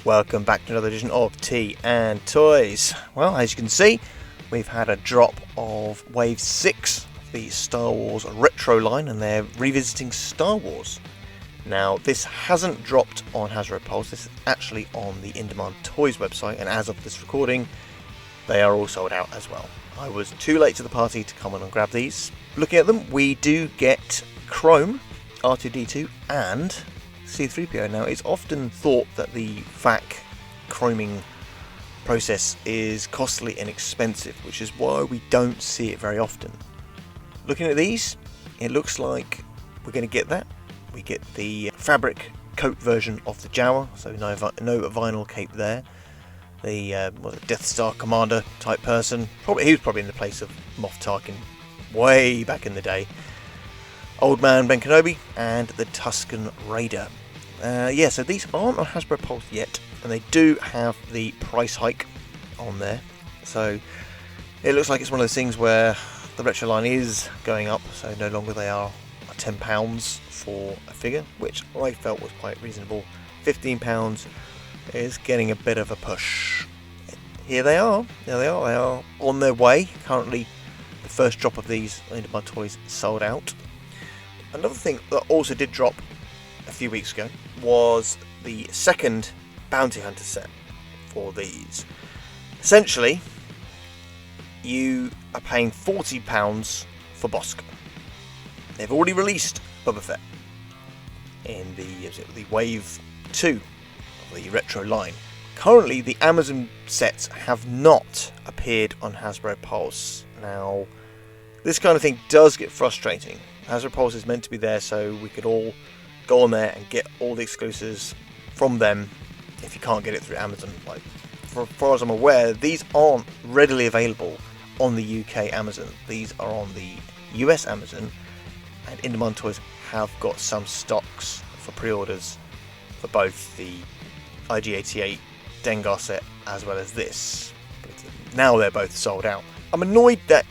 Welcome back to another edition of Tea and Toys. Well, as you can see, we've had a drop of Wave 6 of the Star Wars retro line, and they're revisiting Star Wars. Now, this hasn't dropped on Hasbro Pulse, this is actually on the In Demand Toys website, and as of this recording, they are all sold out as well. I was too late to the party to come on and grab these. Looking at them, we do get Chrome, R2-D2 and C-3PO. Now, it's often thought that the VAC chroming process is costly and expensive, which is why we don't see it very often. Looking at these, it looks like we're going to get that. We get the fabric coat version of the Jawa, so no vinyl cape there. The Death Star commander type person. He was probably in the place of Moff Tarkin way back in the day. Old Man Ben Kenobi and the Tusken Raider. So these aren't on Hasbro Pulse yet, and they do have the price hike on there. So it looks like it's one of those things where the retro line is going up, so no longer they are £10 for a figure, which I felt was quite reasonable. £15 is getting a bit of a push. Here they are. There they are. They are on their way. Currently, the first drop of these into my toys sold out. Another thing that also did drop a few weeks ago was the second Bounty Hunter set for these. Essentially, you are paying £40 for Bosk. They've already released Boba Fett in the Wave 2 of the retro line. Currently, the Amazon sets have not appeared on Hasbro Pulse. Now, this kind of thing does get frustrating. Hasbro Pulse is meant to be there so we could all go on there and get all the exclusives from them if you can't get it through Amazon. Like, as far as I'm aware, these aren't readily available on the UK Amazon. These are on the US Amazon, and In Demand Toys have got some stocks for pre-orders for both the IG-88 Dengar set as well as this. But now they're both sold out. I'm annoyed that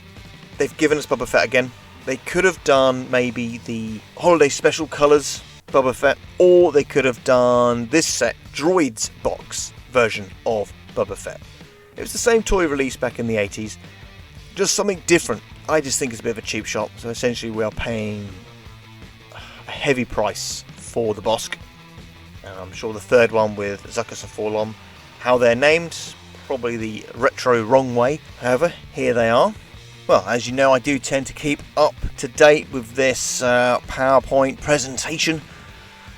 they've given us Boba Fett again. They could have done maybe the holiday special colours Boba Fett, or they could have done this set, Droids box version of Boba Fett. It was the same toy release back in the 80s, just something different. I just think it's a bit of a cheap shot, so essentially we are paying a heavy price for the Bosk. And I'm sure the third one with Zuckuss and Forlom, how they're named, probably the retro wrong way. However, here they are. Well, as you know, I do tend to keep up to date with this PowerPoint presentation.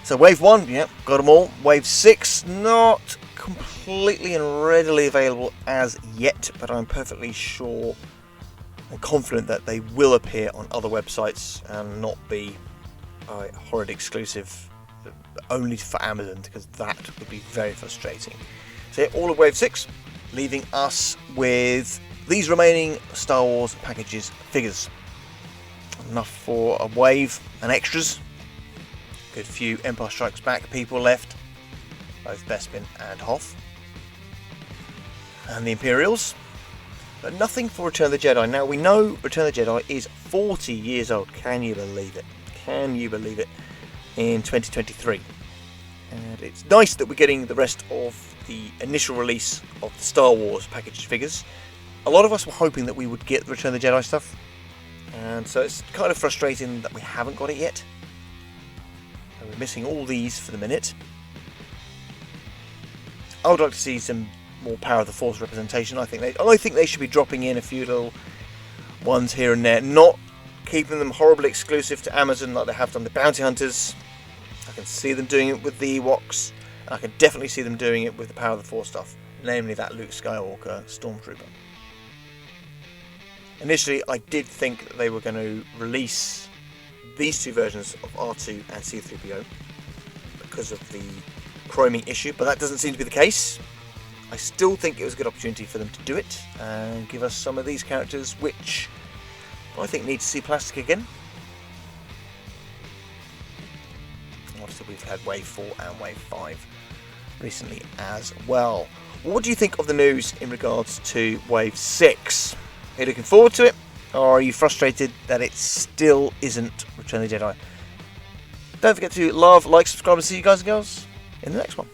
So Wave 1, yeah, got them all. Wave 6, not completely and readily available as yet, but I'm perfectly sure and confident that they will appear on other websites and not be a horrid exclusive only for Amazon, because that would be very frustrating. So yeah, all of Wave 6, leaving us with these remaining Star Wars packages figures. Enough for a wave and extras. Good few Empire Strikes Back people left, both Bespin and Hoth, and the Imperials, but nothing for Return of the Jedi. Now, we know Return of the Jedi is 40 years old. Can you believe it? Can you believe it? In 2023. And it's nice that we're getting the rest of the initial release of the Star Wars packaged figures. A lot of us were hoping that we would get the Return of the Jedi stuff, and so it's kind of frustrating that we haven't got it yet. And we're missing all these for the minute. I would like to see some more Power of the Force representation. I think they should be dropping in a few little ones here and there, not keeping them horribly exclusive to Amazon like they have done the Bounty Hunters. I can see them doing it with the Ewoks, and I can definitely see them doing it with the Power of the Force stuff, namely that Luke Skywalker Stormtrooper. Initially, I did think that they were going to release these two versions of R2 and C-3PO because of the chroming issue, but that doesn't seem to be the case. I still think it was a good opportunity for them to do it and give us some of these characters, which I think need to see plastic again. Obviously, we've had Wave 4 and Wave 5 recently as well. What do you think of the news in regards to Wave 6? Are you looking forward to it, or are you frustrated that it still isn't Return of the Jedi? Don't forget to love, like, subscribe, and see you guys and girls in the next one.